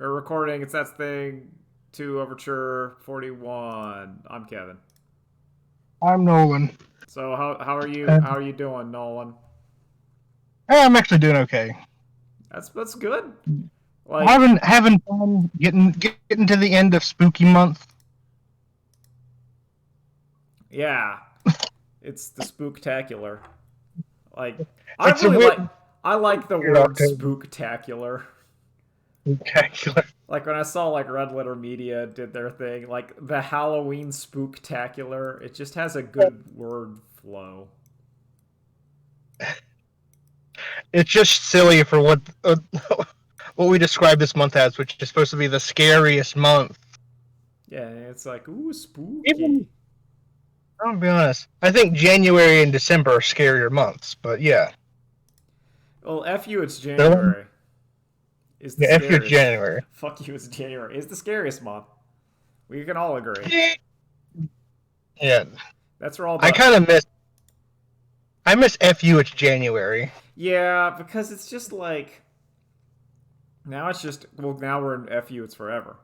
We're recording. It's that thing. To Overture 41. I'm Kevin. I'm Nolan. So how are you? Uh, How are you doing, Nolan? I'm actually doing okay. That's good. Like Having fun getting to the end of spooky month. yeah, it's the spooktacular. Like I It's a really like. weird, I like the weird word October. spooktacular. Spectacular. Like when I saw like Red Letter Media did their thing, like the Halloween spooktacular. It just has a good word flow. It's just silly for what we describe this month as, which is supposed to be the scariest month. Yeah, it's like ooh Even spooky. I'll be honest, I think January and December are scarier months. But yeah, Well, f you, it's they're January. Is the yeah, if you're scariest. January. Fuck you, it's January. Is the scariest month. We can all agree. Yeah, That's where all I the. kind of miss. I miss FU. It's January. Yeah, because it's just like. Now it's just. Well, now we're in FU, it's forever.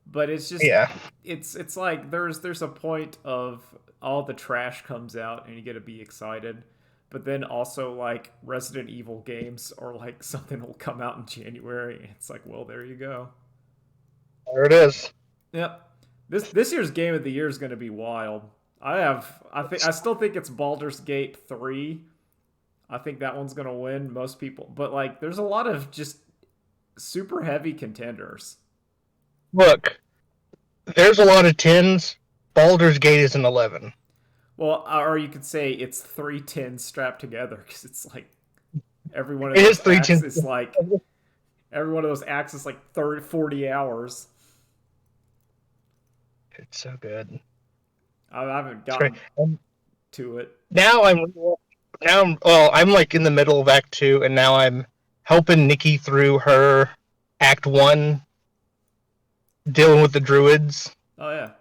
But it's just. Yeah. It's like there's a point of all the trash comes out and you get to be excited. But then also like Resident Evil games or like something will come out in January. It's like, well, there you go. There it is. Yep. This year's game of the year is going to be wild. I still think it's Baldur's Gate 3. I think that one's going to win most people. But like there's a lot of just super heavy contenders. Look, there's a lot of tens. Baldur's Gate is an 11. Well, or you could say it's three tens strapped together cuz it's like every one of It is those three acts tens. is like every one of those acts is like 30 40 hours. It's so good. I haven't It's great. gotten to it. Now I'm like in the middle of Act Two, and now I'm helping Nikki through her Act One, dealing with the druids, Oh yeah.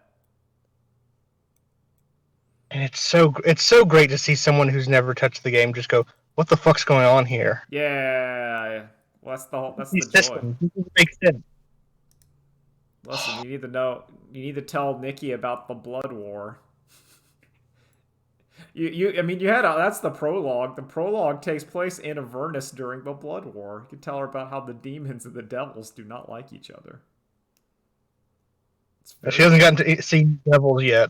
and it's so great to see someone who's never touched the game just go, "What the fuck's going on here?" Yeah. Well, that's the These joy. systems, this doesn't make sense. Listen, you need to know. You need to tell Nikki about the Blood War. I mean, you had that's the prologue. The prologue takes place in Avernus during the Blood War. You can tell her about how the demons and the devils do not like each other. It's She very hasn't gotten good. to see devils yet,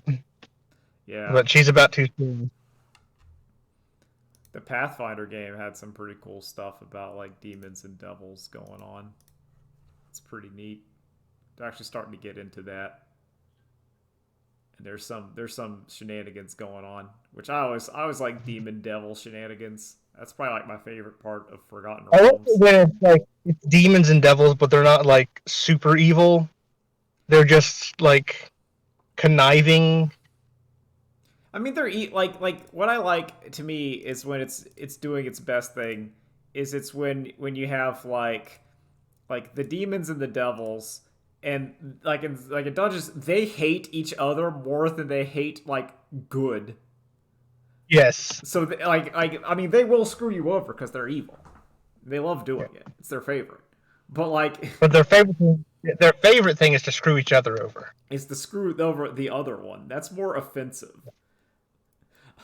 Yeah, but she's about to soon. the Pathfinder game had some pretty cool stuff about like demons and devils going on. It's pretty neat. They're actually starting to get into that. And there's some shenanigans going on, which I always like demon devil shenanigans. That's probably like my favorite part of Forgotten I like it Realms. when it's like it's demons and devils, but they're not like super evil. They're just like conniving. I mean, they're like what I like to me is when it's doing its best thing. Is it's when you have like the demons and the devils, and like in dungeons they hate each other more than they hate like good. Yes. So like I mean they will screw you over because they're evil. They love Yeah. doing it. It's their favorite. But like But their favorite thing is to screw each other over. it's the screw over the other one. That's more offensive.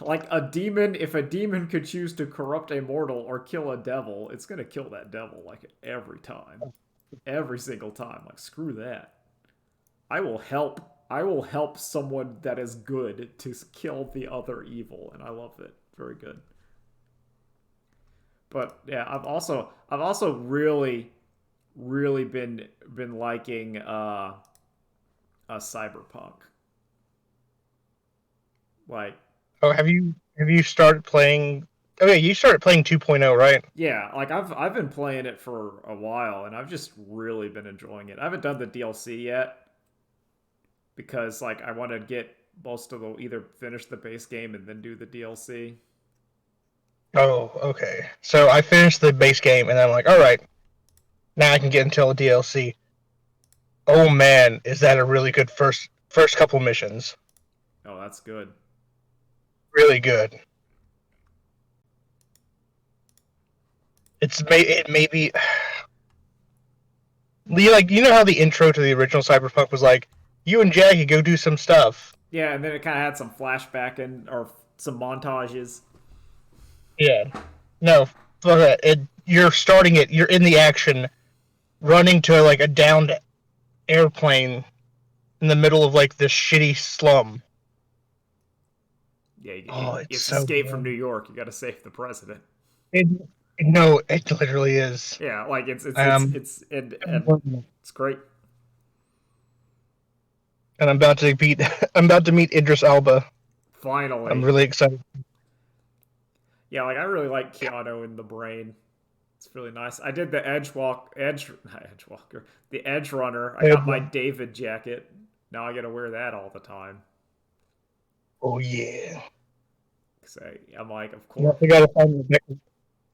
Like a demon, if a demon could choose to corrupt a mortal or kill a devil, it's gonna kill that devil like every time. Every single time. Like screw that. I will help. I will help someone that is good to kill the other evil, and I love it. Very good. But yeah, I've also really been liking Cyberpunk. Like Oh, have you started playing? Okay, you started playing 2.0, right? yeah, like I've been playing it for a while, and I've just really been enjoying it. I haven't done the DLC yet because like I want to get most of the either finish the base game and then do the DLC. Oh, okay. So I finished the base game, and I'm like, all right, now I can get into the DLC. Oh man, is that a really good first couple missions? Oh, that's good. Really good. It maybe You know how the intro to the original Cyberpunk was like, you and Jackie go do some stuff. Yeah, and then it kind of had some flashback and or some montages. Yeah. No, fuck that. You're starting it. You're in the action, running to like a downed airplane in the middle of like this shitty slum. Yeah, Oh, it's it's so Escape from New good. York. You got to save the president. It, no, it literally is. Yeah, like Um, and and it's great. I'm about to meet. I'm about to meet Idris Elba. I'm Finally, really excited. yeah, like I really like Keanu in the brain. It's really nice. I did the Edge Walker, the Edge Runner. I got my David jacket. Now I got to wear that all the time. Oh yeah. So I'm like, of Yeah, course, you gotta find Rebecca.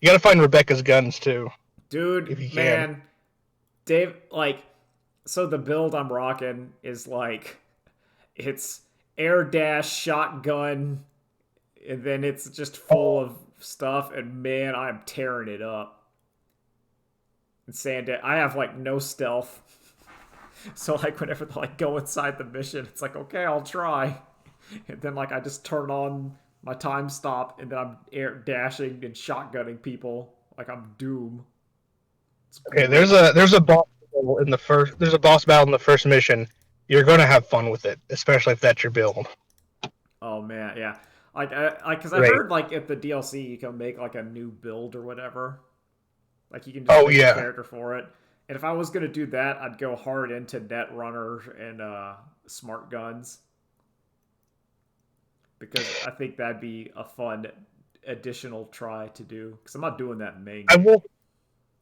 You gotta find Rebecca's guns too, dude, if you can. man, Dave, like, so the build I'm rocking is like, it's air dash shotgun, and then it's just full Oh, of stuff, and man, I'm tearing it up. And saying that I have like no stealth, so like whenever they like go inside the mission, it's like okay, I'll try, and then like I just turn on my time stop, and then I'm air dashing and shotgunning people like I'm Doom. It's okay. great. There's a boss battle in the first. There's a boss battle in the first mission. You're gonna have fun with it, especially if that's your build. Oh man, yeah. Cause I Great. heard like at the DLC you can make like a new build or whatever. Like you can just Oh make a yeah. character for it. And if I was gonna do that, I'd go hard into Netrunner and smart guns because I think that'd be a fun additional try to do. Because I'm not doing that in main I game. will.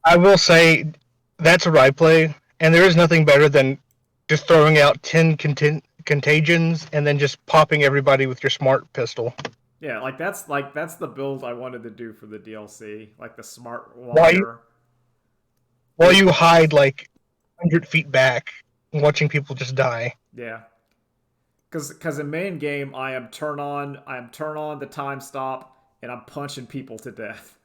I will say that's a right play, and there is nothing better than just throwing out 10 contagions and then just popping everybody with your smart pistol. Yeah, like that's the build I wanted to do for the DLC, like the smart While you wire. while you hide like 100 feet back, watching people just die. Yeah, because in main game I am turn on the time stop and I'm punching people to death.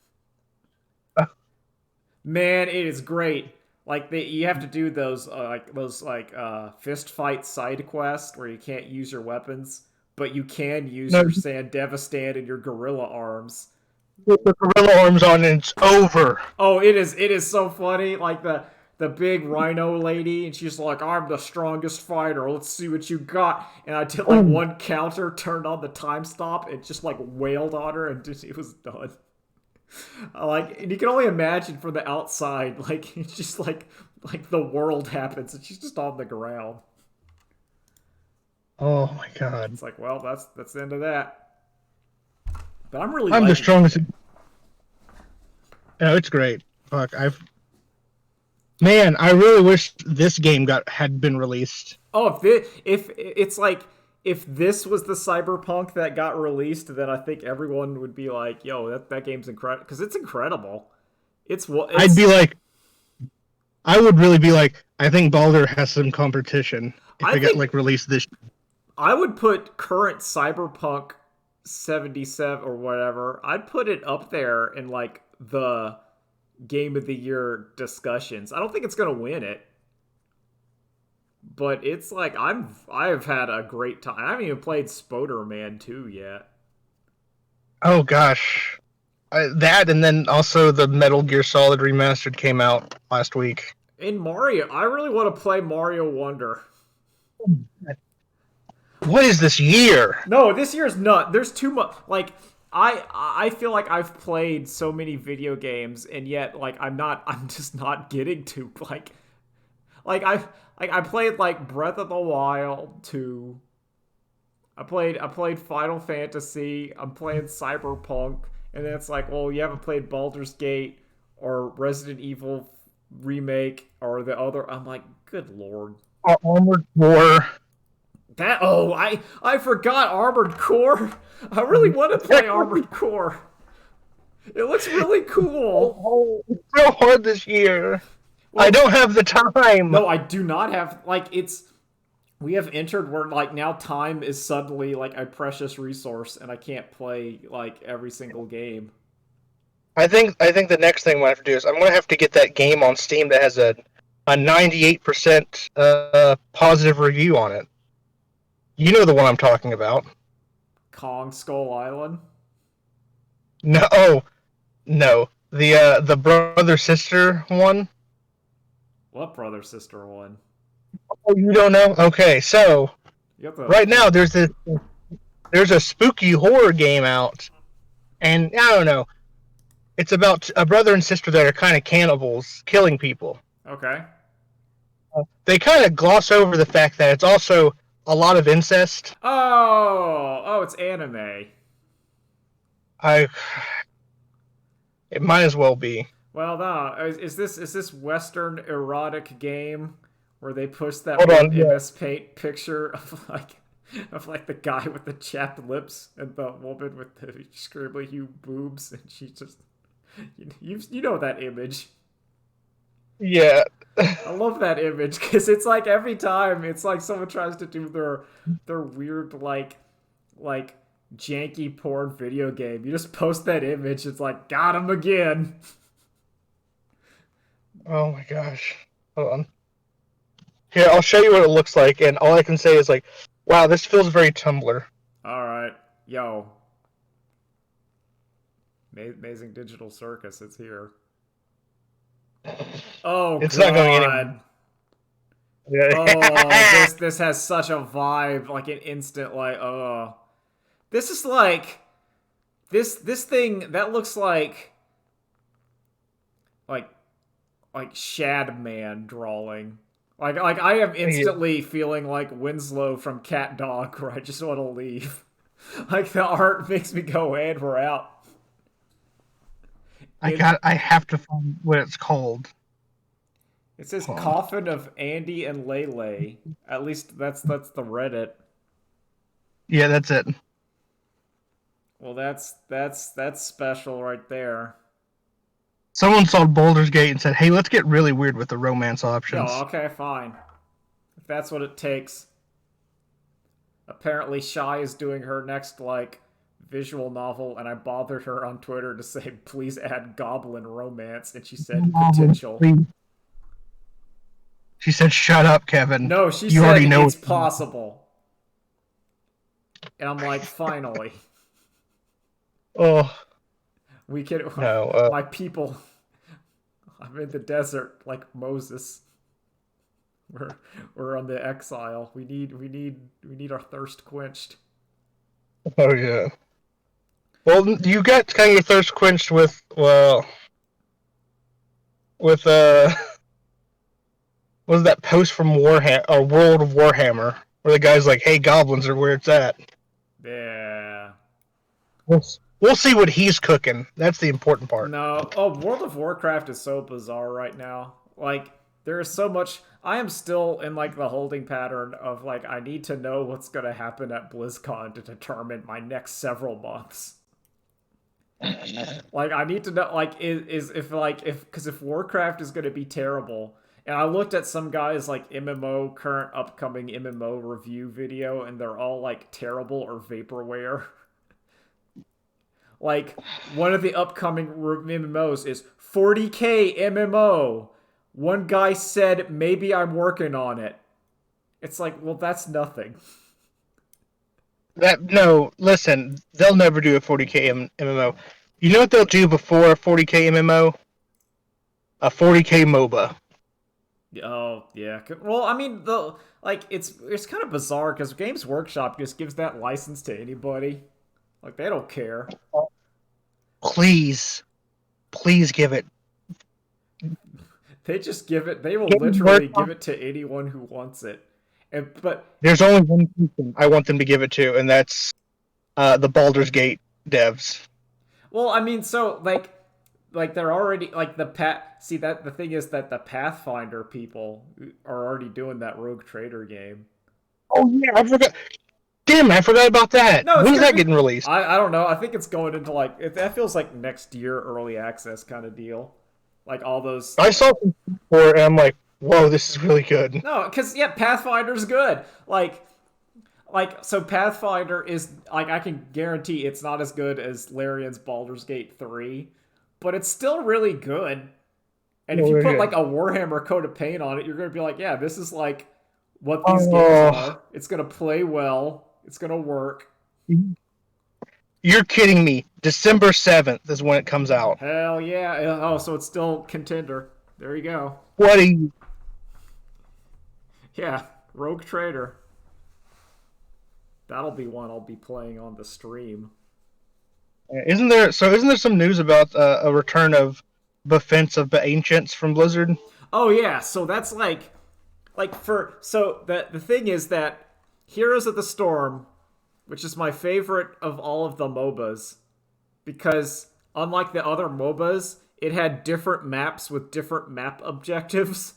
Man, it is great. Like you have to do those fist fight side quests where you can't use your weapons, but you can use No, your sand Devastand and your gorilla arms. put the gorilla arms on and it's over. Oh, it is so funny. Like the big rhino lady, and she's like, "I'm the strongest fighter. Let's see what you got." And I did like Oh, one counter, turned on the time stop, and just like wailed on her, and just, it was done. Like, and you can only imagine from the outside, like it's just like the world happens, and she's just on the ground. oh my god. It's like, well, that's the end of that. But I'm really I'm the liking it. strongest. No, it's great. Fuck, man, I really wish this game had been released. Oh, if it's like if this was the Cyberpunk that got released, then I think everyone would be like, "Yo, that game's incredible," because it's incredible. It's what I'd it's. be like, I would really be like, I think Baldur has some competition if I it got think like released this. I would put current Cyberpunk 77 or whatever. I'd put it up there in like the game of the year discussions. I don't think it's gonna win it, but it's like I've had a great time. I haven't even played Spoderman 2 yet. Oh gosh, that and then also the Metal Gear Solid Remastered came out last week. In Mario, I really want to play Mario Wonder. What is this year? No, this year's not. There's too much. Like I feel like I've played so many video games, and yet like I'm not. I'm just not getting to like I played like Breath of the Wild 2. I played Final Fantasy. I'm playing Cyberpunk, and then it's like, well, you haven't played Baldur's Gate or Resident Evil remake or the other. I'm like, good lord. Armored Core. That I forgot Armored Core. I really want to play Armored Core. It looks really cool. Oh, it's so hard this year. I Well, don't have the time. no, I do not have like it's we have entered where like now time is suddenly like a precious resource and I can't play like every single game. I think the next thing I'm gonna have to do is I'm gonna have to get that game on Steam that has a a 98% positive review on it. You know the one I'm talking about. Kong Skull Island. No, oh, no, the brother sister one. What brother sister one? Oh, you don't know? Okay, so You have to right now point. there's a spooky horror game out, and I don't know. It's about a brother and sister that are kind of cannibals, killing people. Okay. They kind of gloss over the fact that it's also a lot of incest. Oh, it's anime. I It might as well be. Well, no. Is this Western erotic game where they push that Hold one on. Yeah. MS Paint picture of like the guy with the chapped lips and the woman with the scribbly hue boobs, and she just you know that image. Yeah. I love that image because it's like every time it's like someone tries to do their weird like janky porn video game. You just post that image. It's like got him again. Oh my gosh. Hold on. Here, I'll show you what it looks like, and all I can say is like, wow, this feels very Tumblr. All right, yo, amazing digital circus. It's here. Oh It's not going anywhere. god. Oh, Yeah. this has such a vibe, like an instant like this is like this thing that looks like like Shad Man drawing. Like I am instantly feeling like Winslow from Cat Dog, where I just want to leave. Like the art makes me go, and we're out. I have to find what it's called. It says Hold on. Coffin of Andy and Lele. At least that's the Reddit. Yeah, that's it. Well, that's special right there. Someone saw Baldur's Gate and said, "Hey, let's get really weird with the romance Yo, options." okay, fine. If that's what it takes. Apparently, Shy is doing her next like visual novel, and I bothered her on Twitter to say, "Please add goblin romance," and she said, "Potential." She said, "Shut up, Kevin. No, she You said already know." it's possible, and I'm like, finally, Oh we can. no. My people. I'm in the desert like Moses. We're on the exile. We need our thirst quenched. Oh yeah. Well, you got kind of your thirst quenched with with what was that post from Warhammer or World of Warhammer where the guy's like, "Hey, goblins are where it's at." Yeah. We'll see what he's cooking. That's the important part. No. Oh, World of Warcraft is so bizarre right now. Like, there is so much. I am still in like the holding pattern of like I need to know what's gonna happen at BlizzCon to determine my next several months. Like, I need to know like is if because if Warcraft is gonna be terrible. And I looked at some guys like MMO current upcoming MMO review video, and they're all like terrible or vaporware. Like, one of the upcoming MMOs is 40k MMO. One guy said, maybe I'm working on it. It's like, well, that's nothing. No, listen, they'll never do a 40k MMO. You know what they'll do before a 40k MMO? A 40k MOBA. Oh, yeah. Well, I mean, the like it's kind of bizarre because Games Workshop just gives that license to anybody. Like, they don't care. Please, please give it. They just give it. They will Games literally Workshop. give it to anyone who wants it. And but There's only one person I want them to give it to, and that's the Baldur's Gate devs. well, I mean, so like they're already like the pat. See that the thing is that the Pathfinder people are already doing that Rogue Trader game. Oh yeah, I forgot. Damn, I forgot about that. No, it's When's gonna that be. getting released? I don't know. I think it's going into that feels like next year early access kind of deal. Like all those. I saw some before, and I'm like, whoa, this is really good. No, because yeah, Pathfinder's good. Like so Pathfinder is like I can guarantee it's not as good as Larian's Baldur's Gate 3, but it's still really good. And if you Over put here. like a Warhammer coat of paint on it, you're gonna be like, yeah, this is like what these games Oh, are. It's gonna play well. It's gonna work. you're kidding me. December 7th is when it comes out. Hell yeah. Oh, so it's still contender. There you go. What are you? Yeah, Rogue Trader. That'll be one I'll be playing on the stream. Isn't there some news about a return of Defense of the Ancients from Blizzard? Oh yeah, so that's like for so the thing is that Heroes of the Storm, which is my favorite of all of the MOBAs, because unlike the other MOBAs, it had different maps with different map objectives.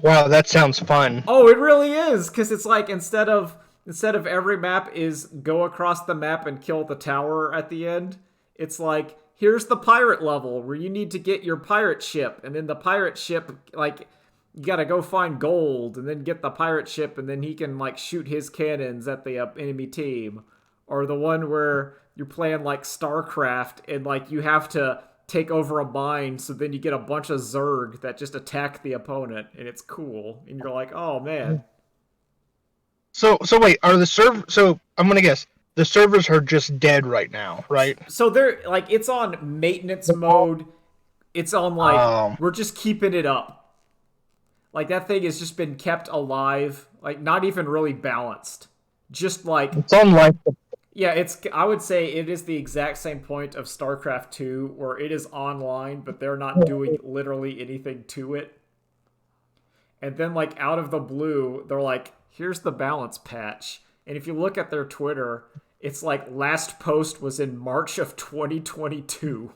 Wow, that sounds fun. Oh, it really is, because it's like instead of every map is go across the map and kill the tower at the end, it's like here's the pirate level where you need to get your pirate ship, and then the pirate ship like you gotta go find gold and then get the pirate ship, and then he can like shoot his cannons at the enemy team, or the one where you're playing like StarCraft and like you have to take over a mine, so then you get a bunch of Zerg that just attack the opponent, and it's cool. And you're like, oh man. So wait, are the server? So I'm gonna guess the servers are just dead right now, right? So they're like, it's on maintenance mode. It's on like, Um, we're just keeping it up. Like that thing has just been kept alive, like not even really balanced. Just like, it's on like yeah, I would say it is the exact same point of StarCraft 2 where it is online, but they're not doing literally anything to it. And then like out of the blue, they're like, here's the balance patch. And if you look at their Twitter, it's like last post was in March of 2022.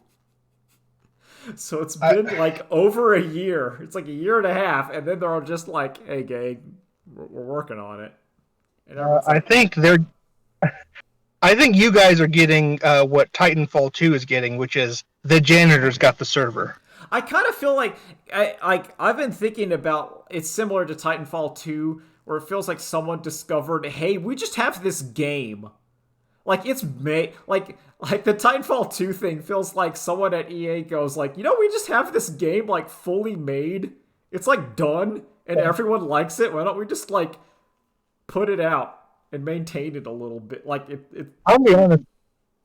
So it's been like over a year. It's like a year and a half, and then they're all just like, "Hey, gang, we're working on it." And everyone's I like, think they're. I think you guys are getting what Titanfall 2 is getting, which is the janitors got the server. I kind of feel like I've been thinking about it's similar to Titanfall 2, where it feels like someone discovered, "Hey, we just have this game." Like it's made like the Titanfall 2 thing feels like someone at EA goes like, "You know, we just have this game like fully made. It's like done and everyone likes it. Why don't we just like put it out and maintain it a little bit?" Like it I'll be honest.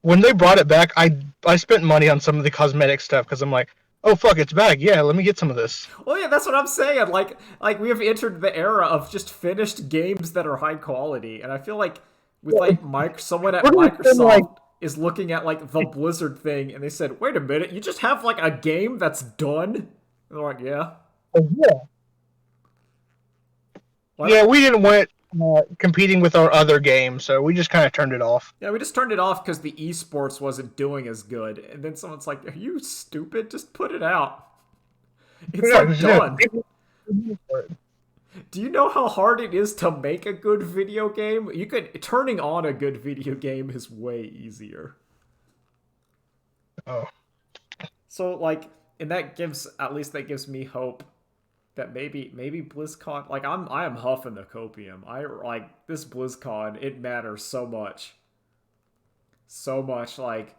When they brought it back, I spent money on some of the cosmetic stuff because I'm like, oh fuck, it's back. Yeah, let me get some of this. Well, yeah, that's what I'm saying. Like we have entered the era of just finished games that are high quality, and I feel like with like someone at Microsoft is looking at like the Blizzard thing, and they said, "Wait a minute, you just have like a game that's done?" And they're like, "Yeah." Yeah. What? Yeah, we didn't want it competing with our other games, so we just kind of turned it off. Yeah, we just turned it off because the esports wasn't doing as good, and then someone's like, "Are you stupid? Just put it out. It's like done." Do you know how hard it is to make a good video game? Turning on a good video game is way easier. Oh. So like, and that gives at least that gives me hope that maybe BlizzCon, like I am huffing the copium. I like this BlizzCon. It matters so much, so much. Like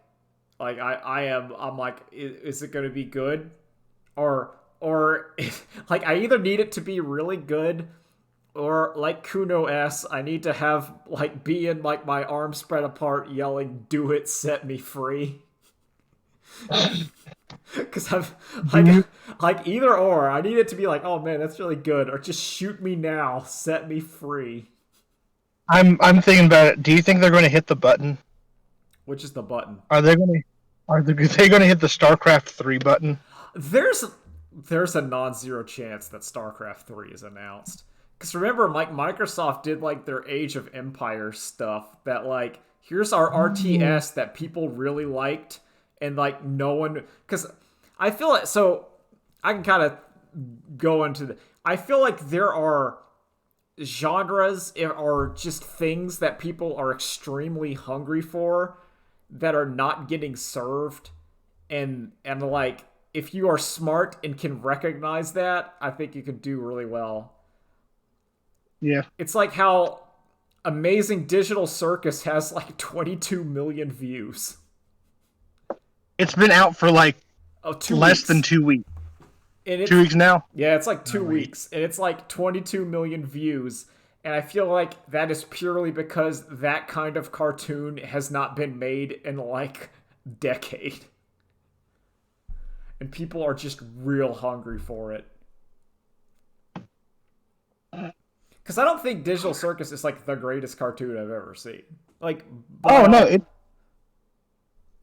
I'm like, is it going to be good, or like I either need it to be really good, or like Kuno S, I need to have like be in like my arms spread apart yelling, "Do it, set me free." Because I'm like either or. I need it to be like, oh man, that's really good, or just shoot me now, set me free. I'm thinking about it. Do you think they're going to hit the button? Which is the button? Are they going to hit the StarCraft 3 button? There's a non-zero chance that StarCraft 3 is announced. Because remember, Microsoft did like their Age of Empires stuff that like, here's our RTS that people really liked, and like no one, because I feel like, so I can kind of go into the, I feel like there are genres or just things that people are extremely hungry for that are not getting served, and like if you are smart and can recognize that, I think you can do really well. Yeah. It's like how Amazing Digital Circus has like 22 million views. It's been out for like Oh, two Less than weeks. 2 weeks. And Two it's weeks now. yeah, it's like Oh, 2 weeks, and it's like 22 million views. And I feel like that is purely because that kind of cartoon has not been made in like decade, and people are just real hungry for it. Because I don't think Digital Circus is like the greatest cartoon I've ever seen. Like, by Oh no, all,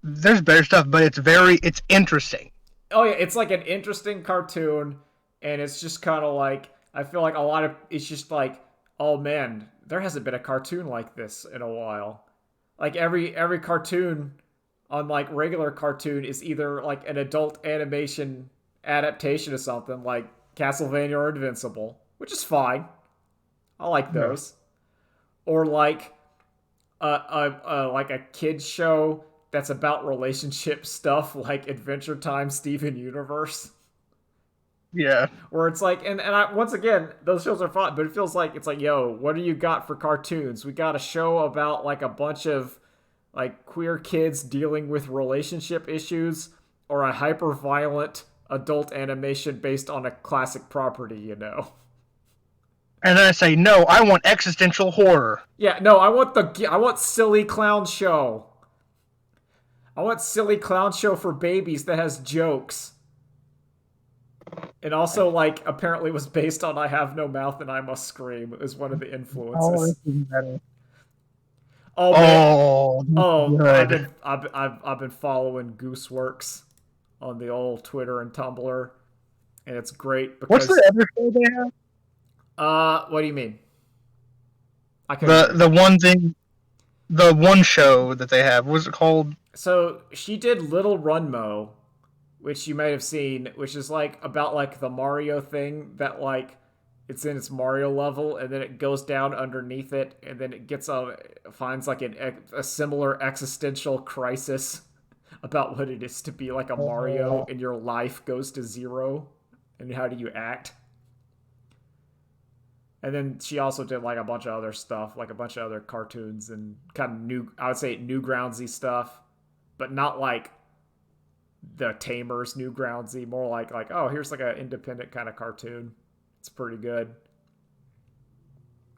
there's better stuff, but it's interesting. oh yeah, it's like an interesting cartoon, and it's just kind of like I feel like a lot of it's just like, oh man, there hasn't been a cartoon like this in a while. Like every cartoon on like regular cartoon is either like an adult animation adaptation of something like Castlevania or Invincible, which is fine. I like Yeah. those. Or like a kids show that's about relationship stuff like Adventure Time Steven Universe, Yeah. where it's like, and once again, those shows are fun, but it feels like it's like, yo, what do you got for cartoons? We got a show about like a bunch of like queer kids dealing with relationship issues, or a hyper violent adult animation based on a classic property, you know. And then I say, no, I want existential horror. Yeah, no, I want silly clown show. I want silly clown show for babies that has jokes. And also, like, apparently was based on "I Have No Mouth and I Must Scream" is one of the Oh, influences. this is better. Oh man, Oh, good. I've been following Gooseworks on the old Twitter and Tumblr, and it's great What's the because other show they have? what do you mean? I couldn't The hear you. the one thing, the one show that they have. What's it called? So she did Little Runmo, which you might have seen, which is like about like the Mario thing that like it's in its Mario level, and then it goes down underneath it, and then it gets finds like a similar existential crisis about what it is to be like a Mario, Oh, and your life goes to zero, and how do you act? And then she also did like a bunch of other stuff, like a bunch of other cartoons and kind of new, I would say new groundsy stuff, but not like the Tamers new groundsy, more like oh, here's like an independent kind of cartoon. It's pretty good.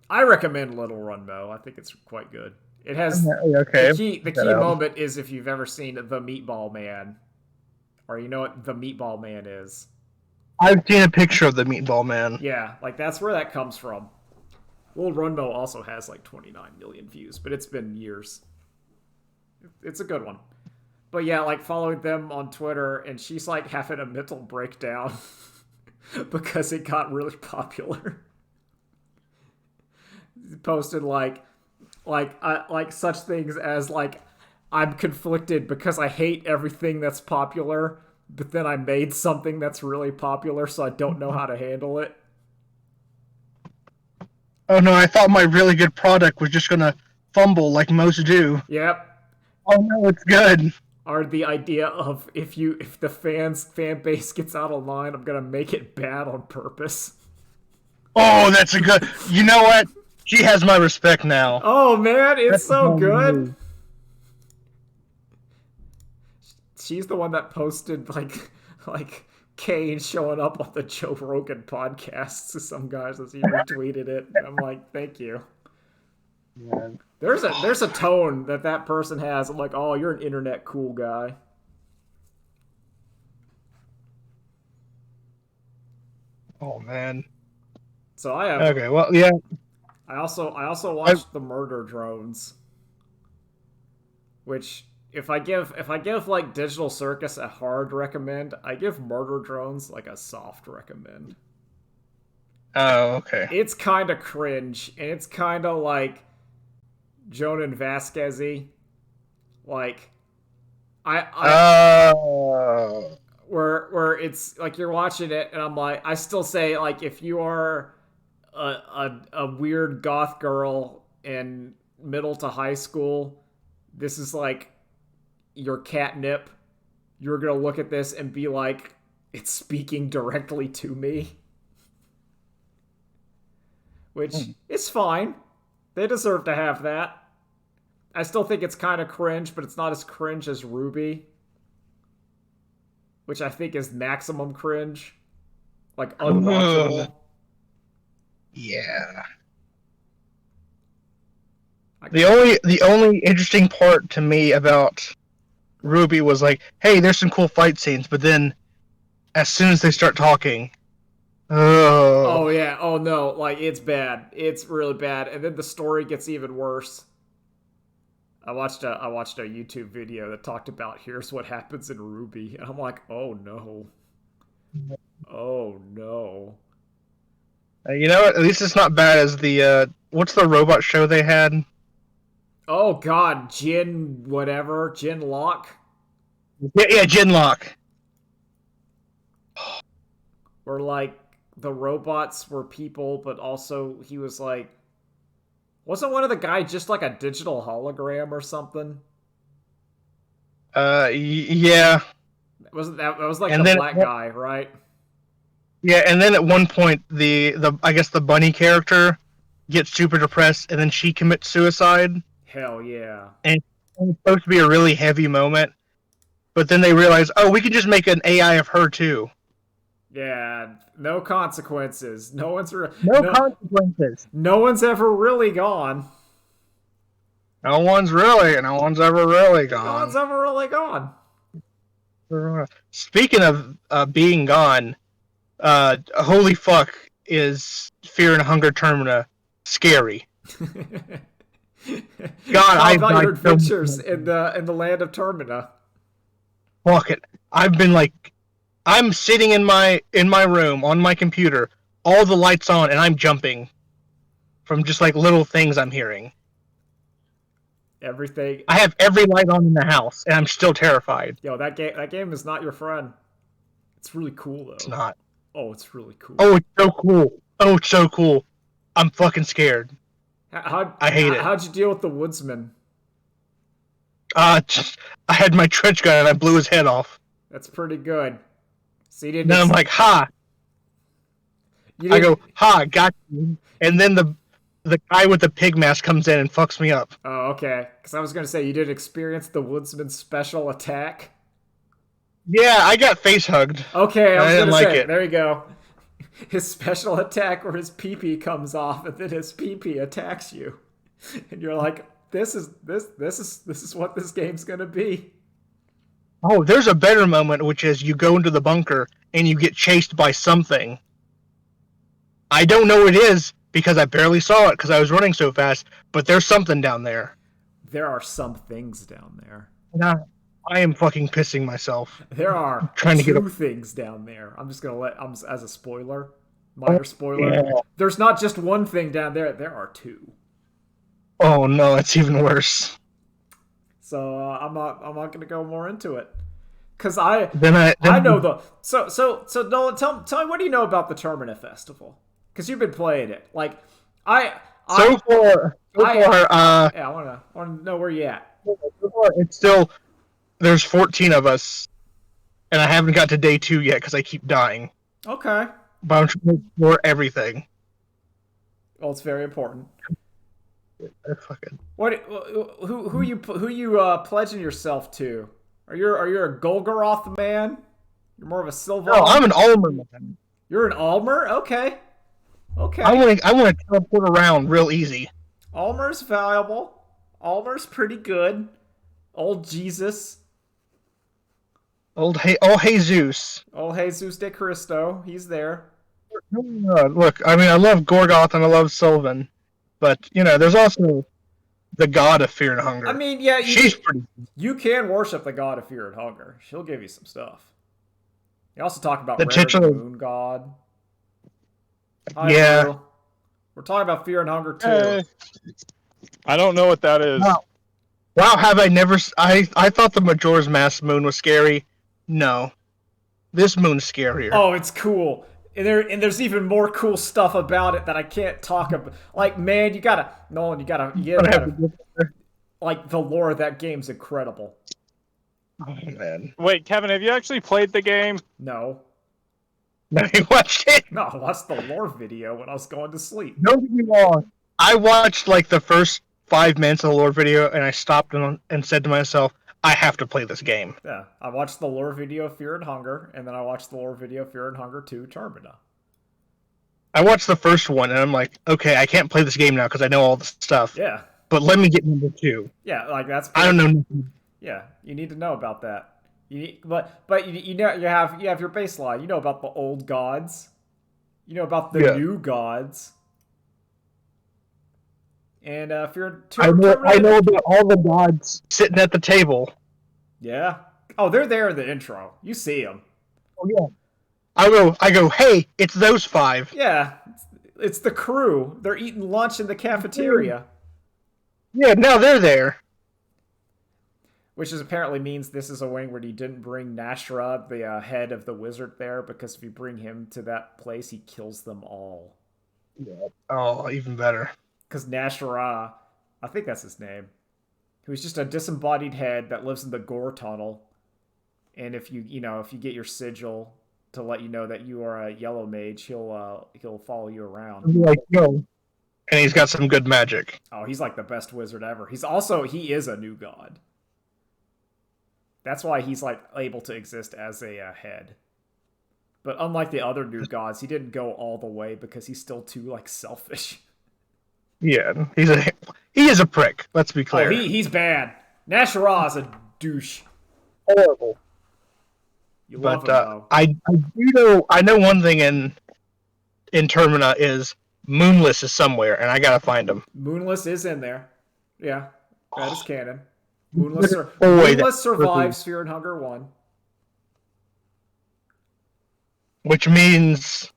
I recommend Little Run Mo. I think it's quite good. It has okay. the Check that key out. moment is if you've ever seen The Meatball Man, or you know what The Meatball Man is. I've seen a picture of the Meatball Man. Yeah, like that's where that comes from. Little Run Mo also has like 29 million views, but it's been years. It's a good one. But yeah, like following them on Twitter, and she's like having a mental breakdown because it got really popular. Posted like such things as like, I'm conflicted because I hate everything that's popular, but then I made something that's really popular, so I don't know how to handle it. Oh no, I thought my really good product was just gonna fumble like most do. Yep. Oh no, it's good. Or the idea of if the fan base gets out of line, I'm gonna make it bad on purpose. Oh, that's a good. You know what? She has my respect now. Oh man, it's That's a so whole good. move. She's the one that posted like Kane showing up on the Joe Rogan podcast to some guys as he retweeted it. I'm like, thank you. Yeah. There's a tone that person has. I'm like, oh, you're an internet cool guy. Oh man. So I have. Okay. Well, yeah. I also I, watched the Murder Drones, which if I give like Digital Circus a hard recommend, I give Murder Drones like a soft recommend. oh, okay. It's kind of cringe, and it's kind of like Jonan Vasquez-y. Like I Oh. where it's like you're watching it, and I'm like, I still say like if you are a weird goth girl in middle to high school, this is like your catnip. You're gonna look at this and be like, it's speaking directly to me, which is fine. They deserve to have that. I still think it's kind of cringe, but it's not as cringe as Ruby. which I think is maximum cringe, like Ugh. unwatchable. Yeah. I, The only interesting part to me about Ruby was like, hey, there's some cool fight scenes, but then as soon as they start talking, oh, oh yeah, oh no, like it's bad. It's really bad, and then the story gets even worse. I watched a YouTube video that talked about here's what happens in Ruby, and I'm like, oh no, oh no. you know what? At least it's not bad as the what's the robot show they had? Oh god, Jin whatever, Jin Lock, Yeah, Genlock. where like the robots were people, but also he was like, wasn't one of the guys just like a digital hologram or something? Yeah, Wasn't that was like the and then black guy, right? yeah, and then at one point the I guess the bunny character gets super depressed, and then she commits suicide, Hell yeah. and it's supposed to be a really heavy moment, but then they realize, oh, we could just make an AI of her too. Yeah, no consequences. No consequences. No one's ever really gone. No one's ever really No one's gone. ever really gone. Speaking of being gone, holy fuck, is Fear and Hunger Termina scary? God, How I've about died your so adventures much. in the land of Termina? Fuck it. I'm sitting in my room on my computer, all the lights on, and I'm jumping from just like little things I'm hearing. Everything. I have every light on in the house, and I'm still terrified. Yo, that game is not your friend. It's really cool It's though. not. Oh, it's really cool. Oh, it's so cool. Oh, it's so cool. I'm fucking scared. I hate it. How'd you deal with the woodsman? Just, I had my trench gun and I blew his head off. That's pretty good. So you didn't. Then I'm like, ha! You I didn't. go, ha, got you. And then the guy with the pig mask comes in and fucks me up. Oh, okay. Because I was gonna say you did experience the woodsman's special attack. Yeah, I got face hugged. Okay, I I was didn't gonna like say. it. There you go. His special attack where his pee-pee comes off and then his pee-pee attacks you, and you're like, this is what this game's gonna be. Oh, there's a better moment, which is you go into the bunker and you get chased by something. I don't know what it is because I barely saw it because I was running so fast, but there's something down there. There are some things down there. And I am fucking pissing myself. There are Trying to get two things down there. I'm just gonna as a spoiler, minor Oh, spoiler. yeah. There's not just one thing down there. There are two. Oh no, it's even worse. So I'm not gonna go more into it. Cause I Then know the so Nolan, tell me, what do you know about the Termina Festival? Cause you've been playing it. Like I so I far, yeah, I wanna know where you at. so far it's still there's 14 of us, and I haven't got to day 2 yet because I keep dying. Okay. But I'm trying to explore everything. Well, it's very important. Fucking... What who you pledging yourself to? Are you a Golgoroth man? You're more of a Sylvan. No, I'm an Almer man. You're an Almer? Okay. Okay. I want to teleport around real easy. Almer's valuable. Almer's pretty good. Old Jesus. Old Jesus. Old Jesus de Cristo. He's there. Look, I mean, I love Gorgoth and I love Sylvan, but there's also the god of fear and hunger. I mean, yeah, she's pretty. You can worship the god of fear and hunger. She'll give you some stuff. You also talk about The Rare titular... the Moon God. Hi, yeah. Drew. We're talking about fear and hunger too. I don't know what that is. Wow, have I never... I thought the Majora's Mask moon was scary. No. This moon's scarier. Oh, it's cool. And there's even more cool stuff about it that I can't talk about. Like, man, you gotta like, the lore of that game's incredible. Oh, man. Wait, Kevin, have you actually played the game? No. No, you watched it? No, I watched the lore video when I was going to sleep. Don't get me wrong. I watched, like, the first 5 minutes of the lore video, and I stopped and said to myself, I have to play this game. Yeah, I watched the lore video Fear and Hunger, and then I watched the lore video Fear and Hunger 2 Termina. I watched the first one, and I'm like, okay, I can't play this game now because I know all the stuff. Yeah. But let me get number 2. Yeah, like that's. I don't know nothing. Yeah, you need to know about that. But you know you have your baseline. You know about the old gods. You know about the new gods. And if you're I know about all the gods sitting at the table. Yeah. Oh, they're there in the intro. You see them. Oh yeah. I go. Hey, it's those 5. Yeah, it's the crew. They're eating lunch in the cafeteria. Yeah, now they're there. Which apparently means this is a wing where he didn't bring Nashra, the head of the wizard, there, because if you bring him to that place, he kills them all. Yeah. Oh, even better. Because Nashra, I think that's his name, who's just a disembodied head that lives in the Gore tunnel. And if you get your sigil to let you know that you are a yellow mage, he'll follow you around. I'm like, yo. And he's got some good magic. Oh, he's like the best wizard ever. He is a new god. That's why he's like able to exist as a head. But unlike the other new gods, he didn't go all the way because he's still too like selfish. Yeah, he is a prick. Let's be clear. Oh, he's bad. Nashra is a douche. Horrible. You love him, though. I know one thing in Termina is Moonless is somewhere, and I gotta find him. Moonless is in there. Yeah, that is canon. Moonless survives Fear and Hunger 1. Which means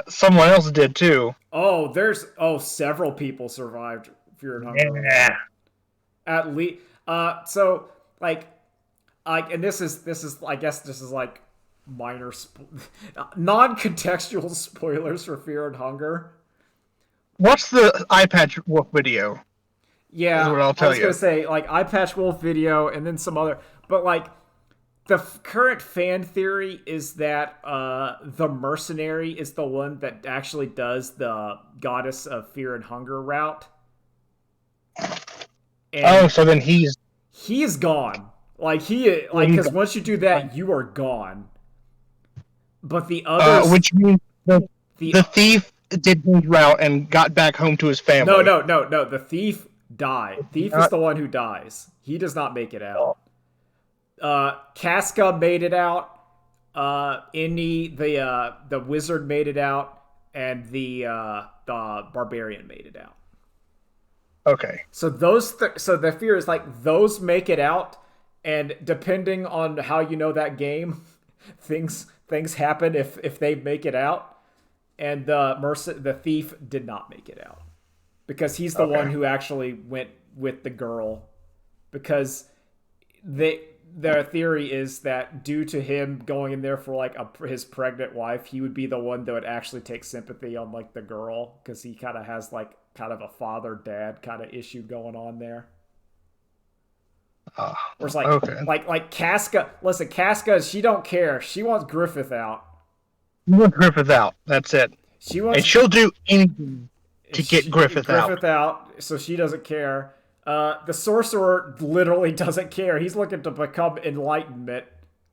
someone else did too. Oh, several people survived Fear and Hunger. Yeah. At least, so like, and this is I guess this is like minor non-contextual spoilers for Fear and Hunger. What's the Eye Patch Wolf video? Yeah, is what I'll tell I was gonna say like Eye Patch Wolf video, and then some other, but like. The current fan theory is that the mercenary is the one that actually does the Goddess of Fear and Hunger route. And so then he's gone. Because once you do that, you are gone. But the others, which means the thief did his route and got back home to his family. No. The thief died. Thief is the one who dies. He does not make it out. Casca made it out. Inni, the wizard, made it out, and the barbarian made it out. Okay. So so the fear is like those make it out, and depending on how you know that game, things happen if they make it out. And the thief did not make it out because he's the one who actually went with the girl, because their theory is that due to him going in there for like his pregnant wife, he would be the one that would actually take sympathy on like the girl, because he kind of has like kind of a father-dad kind of issue going on there. Whereas like Casca, listen, Casca, she don't care. She wants Griffith out. You want Griffith out. That's it. And she'll do anything to get Griffith out. So she doesn't care. The sorcerer literally doesn't care. He's looking to become enlightenment.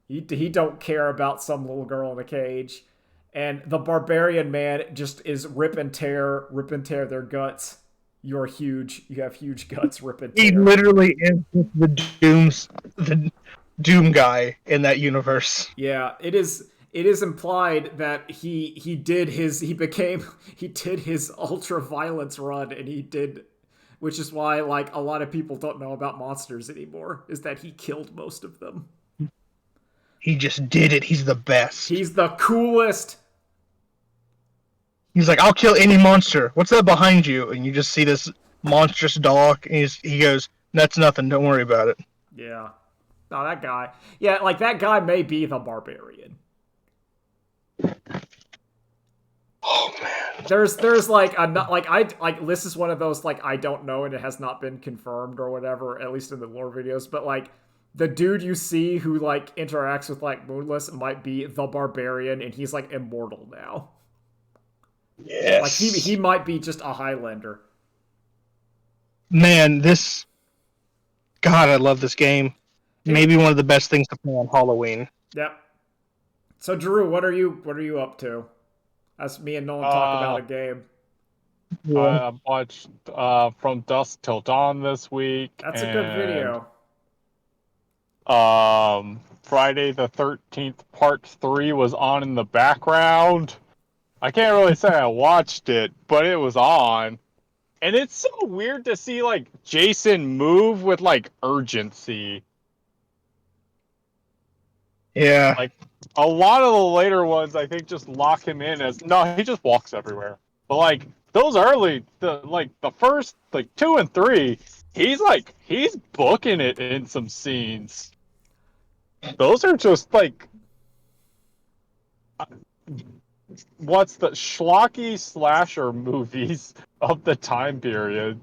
He don't care about some little girl in a cage. And the barbarian man just is rip and tear their guts. You're huge. You have huge guts. Rip and tear. He literally is the Doom guy in that universe. Yeah, it is implied that he did his ultra violence run, and which is why like a lot of people don't know about monsters anymore, is that he killed most of them. He just did it. He's the best. He's the coolest. He's like, I'll kill any monster. What's that behind you? And you just see this monstrous dog, and he goes, that's nothing. Don't worry about it. Yeah. No, that guy. Yeah, like that guy may be the barbarian. Oh man. There's like this is one of those like I don't know, and it has not been confirmed or whatever, at least in the lore videos, but like the dude you see who like interacts with like Moonless might be the barbarian, and he's like immortal now. Yes. Like he might be just a Highlander. Man, God, I love this game. maybe one of the best things to play on Halloween. Yep. So Drew, what are you up to? As me and Nolan talk about a game. Yeah. I watched From Dusk Till Dawn this week. That's a and, good video. Friday the 13th Part 3 was on in the background. I can't really say I watched it, but it was on. And it's so weird to see, like, Jason move with, like, urgency. Yeah. Like, a lot of the later ones, I think, just lock him in as... No, he just walks everywhere. But, like, those early, the first, 2 and 3, he's booking it in some scenes. Those are just, what's the schlocky slasher movies of the time period.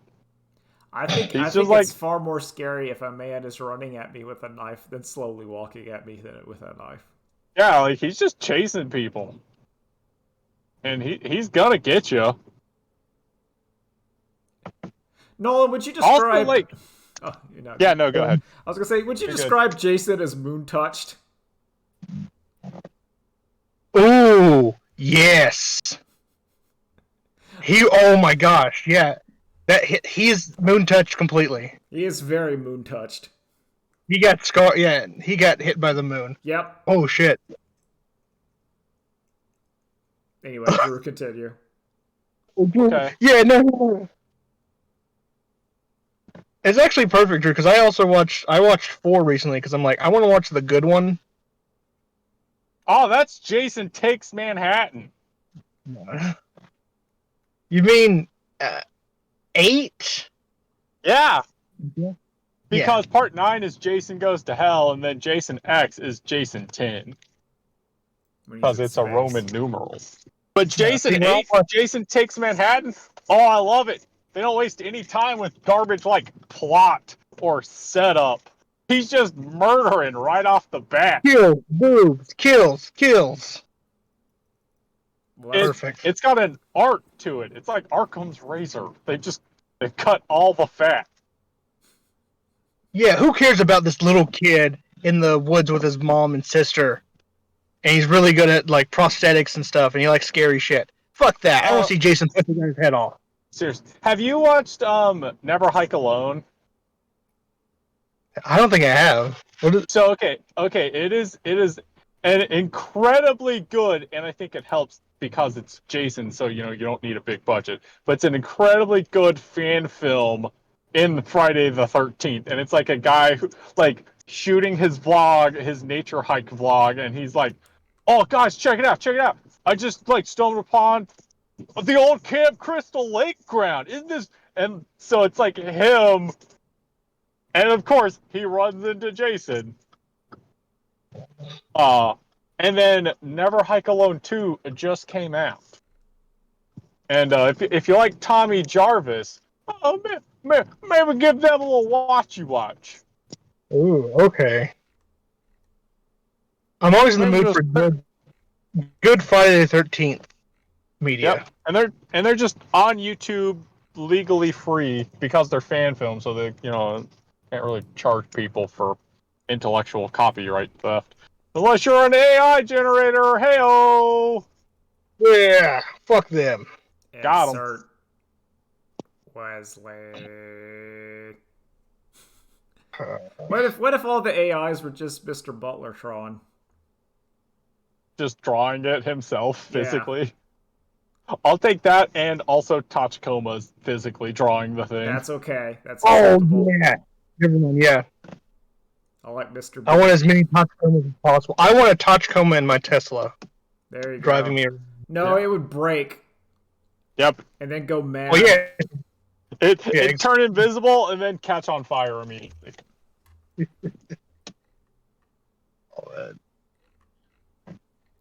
I think it's far more scary if a man is running at me with a knife than slowly walking at me with a knife. Yeah, like he's just chasing people, and he's gonna get you. Nolan, would you describe? Also, oh, you're not. Yeah, no, go ahead. I was gonna say, would you You're describe good. Jason as moon touched? Ooh, yes. Oh my gosh, yeah. He's moon touched completely. He is very moon touched. He got scar. Yeah, he got hit by the moon. Yep. Oh shit. Anyway, Drew, continue. Okay. Yeah, no. It's actually perfect, Drew, because I watched 4 recently because I'm like, I want to watch the good one. Oh, that's Jason Takes Manhattan. You mean 8? Yeah. Yeah. Because Part 9 is Jason Goes to Hell, and then Jason X is Jason 10. Because it's a Roman numeral. But Jason 8, Jason Takes Manhattan, oh, I love it. They don't waste any time with garbage like plot or setup. He's just murdering right off the bat. Kills, boobs, kills. Perfect. It's got an art to it. It's like Arkham's razor. They cut all the fat. Yeah, who cares about this little kid in the woods with his mom and sister? And he's really good at like prosthetics and stuff, and he likes scary shit. Fuck that. I want to see Jason put his head off. Seriously. Have you watched Never Hike Alone? I don't think I have. So okay, it is an incredibly good, and I think it helps because it's Jason, so you don't need a big budget. But it's an incredibly good fan film in Friday the 13th, and it's like a guy who shooting his vlog, his nature hike vlog, and he's like, "Oh guys, check it out! I just stumbled upon the old Camp Crystal Lake ground. Isn't this?" And so it's like him. And of course, he runs into Jason. And then Never Hike Alone 2 just came out. And if you like Tommy Jarvis, maybe give them a little watch. Ooh, okay. I'm always in the mood for good Friday the 13th media. Yep. And they're just on YouTube legally free because they're fan films, so they can't really charge people for intellectual copyright theft. Unless you're an AI generator, hey-oh! Yeah, fuck them. Got 'em. Insert Wesley. What if all the AIs were just Mr. Butlertron? Just drawing it himself physically. Yeah. I'll take that, and also Tachikoma's physically drawing the thing. That's okay. That's acceptable. Yeah. Everyone, yeah. I like Mr. I want as many Tachikomas as possible. I want a Tachikoma in my Tesla. There you go. Driving me around. No, it would break. Yep. And then go mad. Oh, yeah. It'd turn invisible and then catch on fire immediately.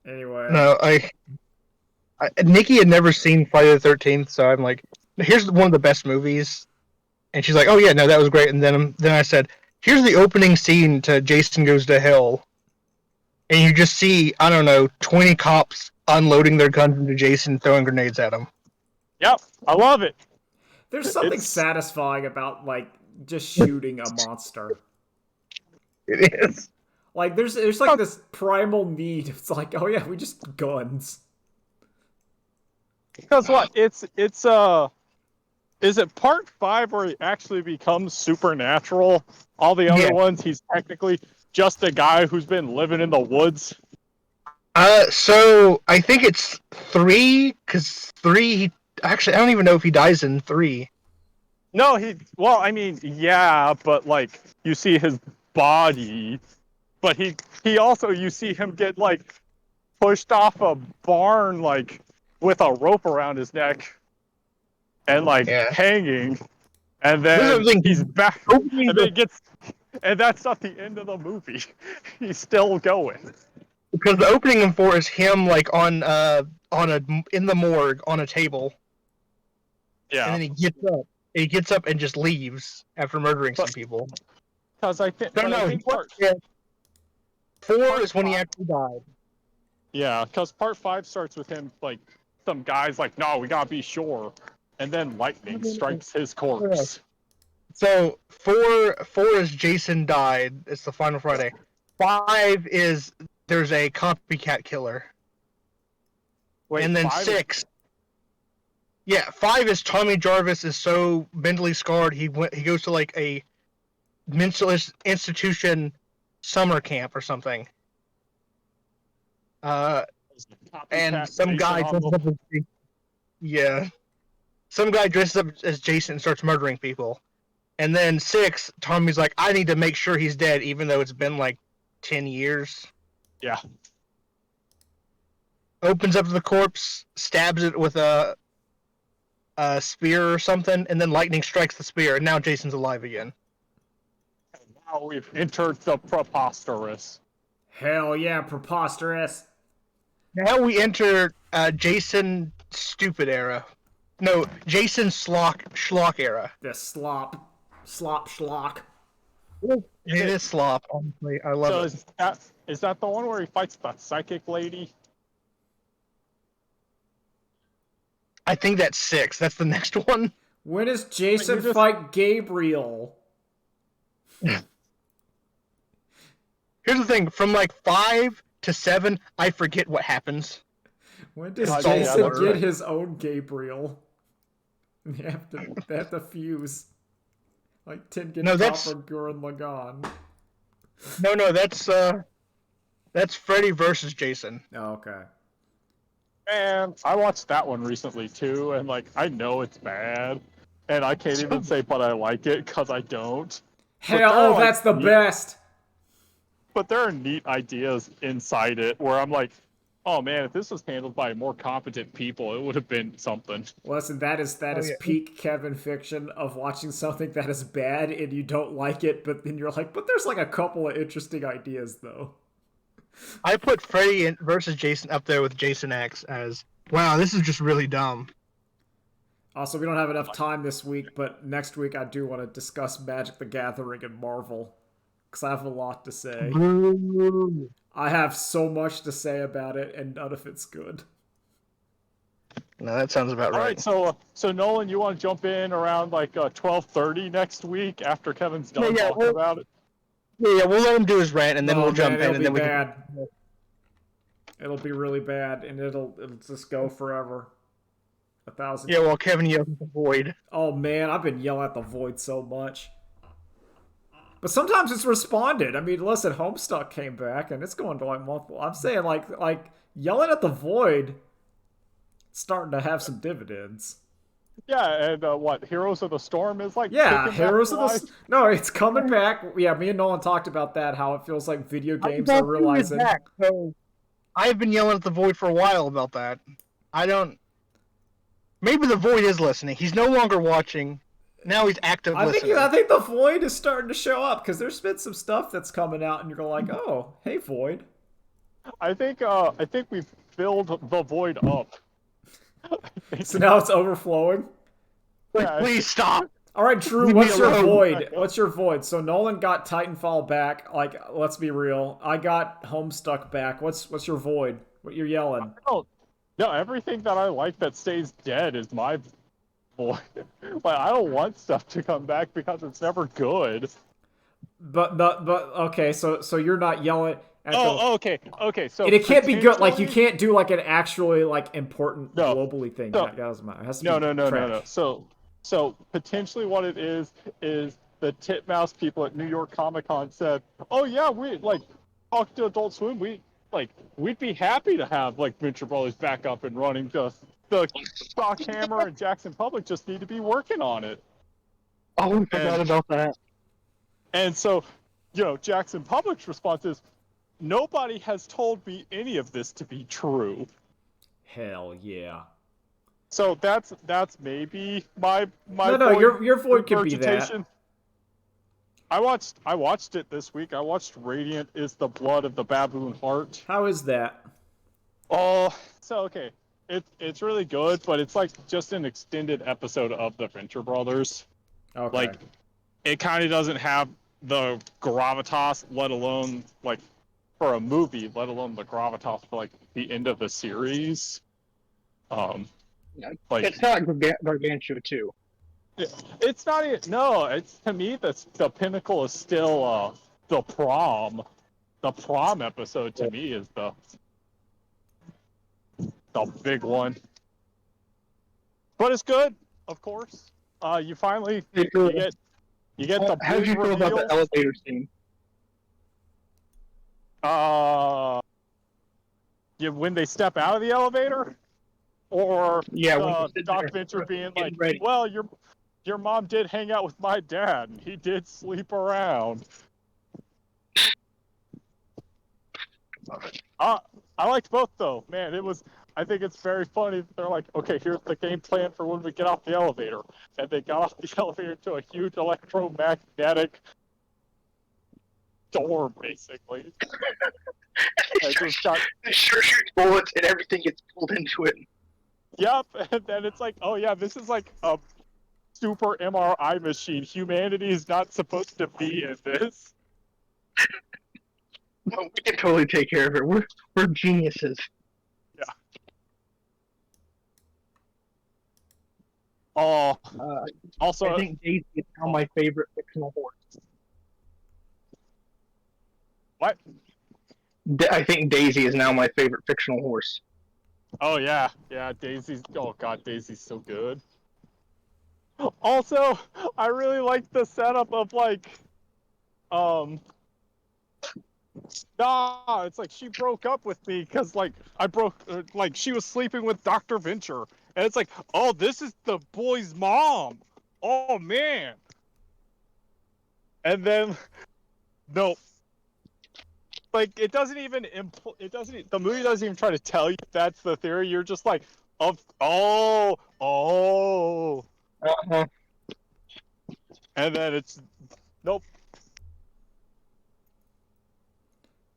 Anyway. No, Nikki had never seen Friday the 13th, so I'm like, here's one of the best movies. And she's like, oh yeah, no, that was great. And then I said, here's the opening scene to Jason Goes to Hell. And you just see, I don't know, 20 cops unloading their guns into Jason, throwing grenades at him. Yep, I love it. There's something satisfying about, just shooting a monster. It is. Like there's like this primal need. It's like, oh yeah, we just guns. Because what? Is it part 5 where he actually becomes supernatural? All the other Yeah. ones, he's technically just a guy who's been living in the woods. So I think it's 3, because 3. Actually, I don't even know if he dies in 3. No, well, I mean, yeah, but like you see his body, but he also you see him get like pushed off a barn like with a rope around his neck and like Yeah. hanging, and This is then the thing. he's back, Opening and then gets, and that's not the end of the movie. He's still going. because the opening in 4 is him like on in the morgue on a table, and Yeah, then he gets up. He gets up and just leaves after murdering some but people. because I think, No, but I no, think part, 4 is when he actually died. yeah, because part 5 starts with him like some guys like, no, we gotta be sure, and then lightning strikes his corpse. So 4 is Jason died. It's the final Friday. 5 is there's a copycat killer. Wait, And then 5 6. Yeah, 5 is Tommy Jarvis is so mentally scarred he goes to like a mental institution summer camp or something. And some guy dresses up as yeah, some guy dresses up as Jason and starts murdering people. And then 6, Tommy's like, I need to make sure he's dead, even though it's been like 10 years. Yeah. Opens up the corpse, stabs it with a spear or something, and then lightning strikes the spear, and now Jason's alive again. And now we've entered the preposterous. Hell yeah, preposterous. Now we enter Jason Stupid era. No, Jason Schlock era. The slop schlock. It is slop, honestly. I love it. Is that the one where he fights the psychic lady? I think that's 6. That's the next one. When does Jason fight Gabriel? Here's the thing: from like 5 to 7, I forget what happens. When does It's all Jason blurry. get his own Gabriel? They have to fuse. Like Tinkin, No, that's- Copper, Gurren Lagann. No, that's Freddy versus Jason. Oh, okay. And I watched that one recently too, and like I know it's bad, and I can't even say but I like it because I don't. Hell, oh, that's the best. But there are neat ideas inside it where I'm like, oh man, if this was handled by more competent people, it would have been something. Listen, that is yeah. peak Kevin fiction of watching something that is bad and you don't like it, but then you're like, but there's like a couple of interesting ideas though. I put Freddy versus Jason up there with Jason X as, wow, this is just really dumb. Also, we don't have enough time this week, but next week I do want to discuss Magic the Gathering and Marvel, because I have a lot to say. I have so much to say about it, and none of it's good. No, that sounds about All right. right, so Nolan, you want to jump in around like 12:30 next week after Kevin's done talking about it? Yeah, we'll let him do his rant, and then we'll jump in, and then we can. It'll be really bad, and it'll just go forever. 1,000. Yeah, well, Kevin yells at the void. Oh man, I've been yelling at the void so much. But sometimes it's responded. I mean, listen, Homestuck came back, and it's going to like multiple. I'm saying like yelling at the void, it's starting to have some dividends. Yeah, and what Heroes of the Storm is like? Yeah, Heroes of the No, it's coming back. Yeah, me and Nolan talked about that. How it feels like video games are realizing. Back, so I've been yelling at the void for a while about that. I don't. Maybe the void is listening. He's no longer watching. Now he's active listening. I think the void is starting to show up because there's been some stuff that's coming out, and you're like, oh, hey, void. I think we've filled the void up. So now it's overflowing. Yeah, Please stop. All right, Drew, what's your void? What's your void? So Nolan got Titanfall back. Like, let's be real. I got Homestuck back. What's your void? What you're yelling? No, everything that I like that stays dead is my void. Like, I don't want stuff to come back because it's never good. but okay, so you're not yelling at the. Oh, okay, okay. So And it can't be good. Like you potentially, can't do like an actually like important no, globally thing. so That doesn't matter. It has to no, be no, no, no, no. trash. So potentially, what it is the Titmouse people at New York Comic Con said, "Oh yeah, we like talk to Adult Swim. We'd be happy to have like Venture Brothers back up and running. Just the Stockhammer and Jackson Public just need to be working on it." Oh, we And forgot about that. so, Jackson Public's response is, "Nobody has told me any of this to be true." Hell yeah. So that's maybe my No, void your void could be that. regurgitation. I watched it this week. I watched Radiant is the Blood of the Baboon Heart. How is that? Oh, so okay. It's really good, but it's like just an extended episode of the Venture Brothers. Okay. Like it kind of doesn't have the gravitas, let alone like for a movie, let alone the gravitas for like the end of the series. Like It's not Gargantua too. it's not even, no, it's to me the pinnacle is still the prom. The prom episode to me is the big one. But it's good, of course. You finally you get the How did big you feel about the reveal. elevator scene? When they step out of the elevator, or Yeah, when you sit Doc there Venture being like, getting ready. "Well, your mom did hang out with my dad, and he did sleep around." I liked both though, man. I think it's very funny that they're like, "Okay, here's the game plan for when we get off the elevator," and they got off the elevator to a huge electromagnetic door, basically. And just got, It sure shoots bullets and everything gets pulled into it. yep, and then it's like, oh yeah, this is like a super MRI machine. Humanity is not supposed to be in this. No, we can totally take care of it. We're geniuses. Yeah. Oh, also, I think Daisy is now my favorite fictional horse. what? I think Daisy is now my favorite fictional horse. Oh yeah, yeah. Daisy's. Oh god, Daisy's so good. Also, I really like the setup of like, um, nah, it's like she broke up with me because like like she was sleeping with Dr. Venture, and it's like, oh, this is the boy's mom. Oh man. And then, no, like it doesn't even the movie doesn't even try to tell you that's the theory. You're just like, oh, Uh-huh. and then it's nope.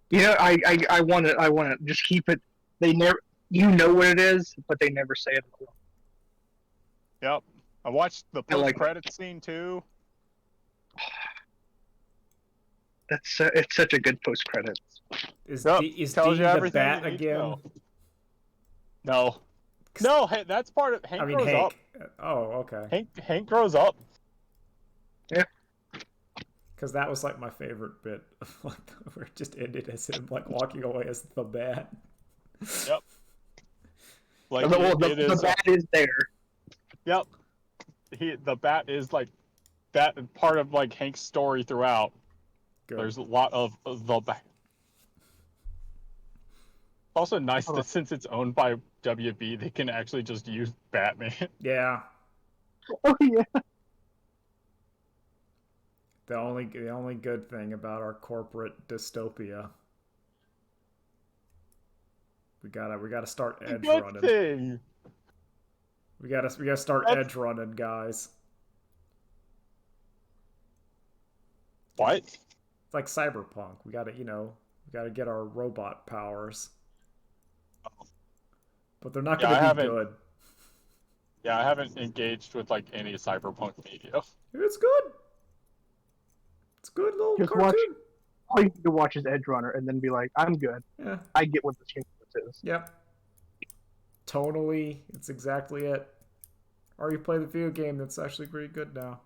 You know, I want to just keep it. They never, you know what it is, but they never say it. Yep. I watched the I like post-credit scene too. It's such a good post credits. Is Yep. is Tells D you the everything bat you need to again? know. No. No, hey, that's part of Hank I mean grows Hank. up. Oh, okay. Hank grows up. Yeah. Because that was like my favorite bit, like where it just ended as him like walking away as the bat. Yep. Like Well, the is, bat is there. Yep. The bat is like that part of like Hank's story throughout. Good. There's a lot of the bat. Also nice that since it's owned by WB, they can actually just use Batman. Yeah. Oh yeah. The only good thing about our corporate dystopia. We gotta start edge Good running. thing. We gotta start edge running, guys. What? It's like Cyberpunk. We gotta get our robot powers. But they're not gonna be good. Yeah, I haven't engaged with like any cyberpunk media. It's good. It's a good little cartoon. All you need to watch is Edge Runner and then be like, I'm good. Yeah. I get what this universe is. Yep. Tonally, it's exactly it. Or you play the video game that's actually pretty good now.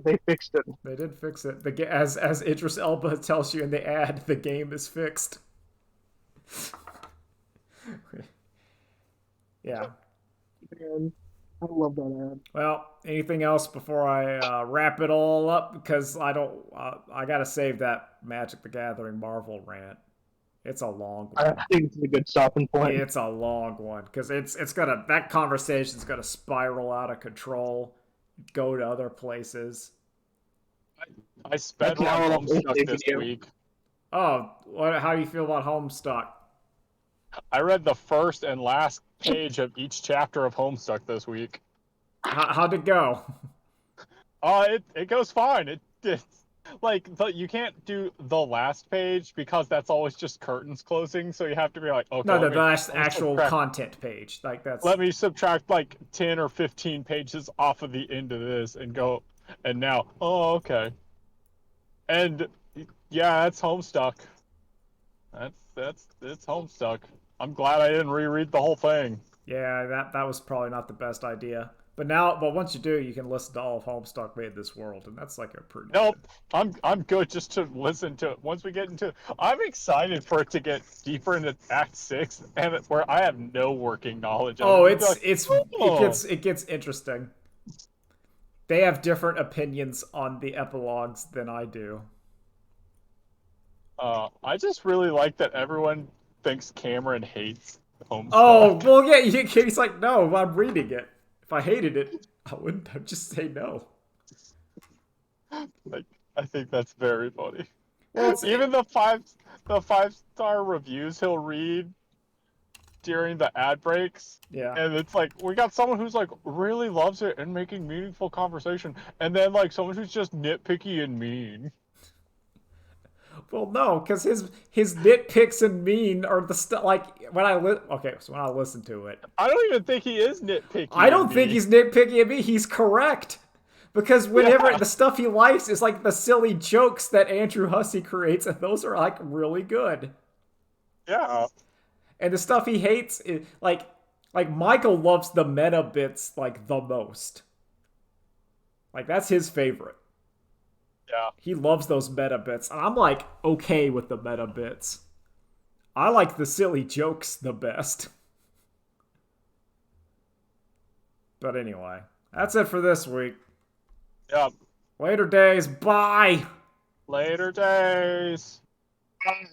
They fixed it. They did fix it. As Idris Elba tells you in the ad, the game is fixed. Yeah. Man, I love that ad. Well, anything else before I wrap it all up? Because I don't. I gotta save that Magic the Gathering Marvel rant. It's a long I one. think it's a good stopping point. It's a long one because it's gonna that conversation's gonna spiral out of control, go to other places. I sped That's an on hour-long Homestuck birthday this video. week. Oh, how do you feel about Homestuck? I read the first and last page of each chapter of Homestuck this week. How'd it go? It goes fine. It's like you can't do the last page because that's always just curtains closing. So you have to be like, okay, No, the last let me actual subtract, content page. Like that's. let me subtract like 10 or 15 pages off of the end of this and go. And now, oh, okay. And yeah, that's Homestuck. It's Homestuck. I'm glad I didn't reread the whole thing. Yeah, that was probably not the best idea. But once you do, you can listen to all of Homestuck Made This World, and that's like a pretty. Nope, I'm good just to listen to it. Once we get into, I'm excited for it to get deeper into Act 6, and where I have no working knowledge of Oh, it. Like, it gets interesting. They have different opinions on the epilogues than I do. I just really like that everyone thinks Cameron hates Homestuck. Oh, well, yeah, he's like, no, I'm reading it. If I hated it, I wouldn't. I'd just say no. Like, I think that's very funny. Well, Even the 5-star reviews he'll read during the ad breaks. Yeah. And it's like, we got someone who's like really loves it and making meaningful conversation, and then like someone who's just nitpicky and mean. Well, no, because his nitpicks and mean are the stuff like when I listen to it. I don't even think he is nitpicky. I don't think he's nitpicky at me. He's correct. Because whenever the stuff he likes is like the silly jokes that Andrew Hussey creates, and those are like really good. Yeah. And the stuff he hates is like Michael loves the meta bits like the most. Like that's his favorite. Yeah. He loves those meta bits. And I'm like okay with the meta bits. I like the silly jokes the best. But anyway, that's it for this week. Yep. Later days. Bye. Later days. Bye.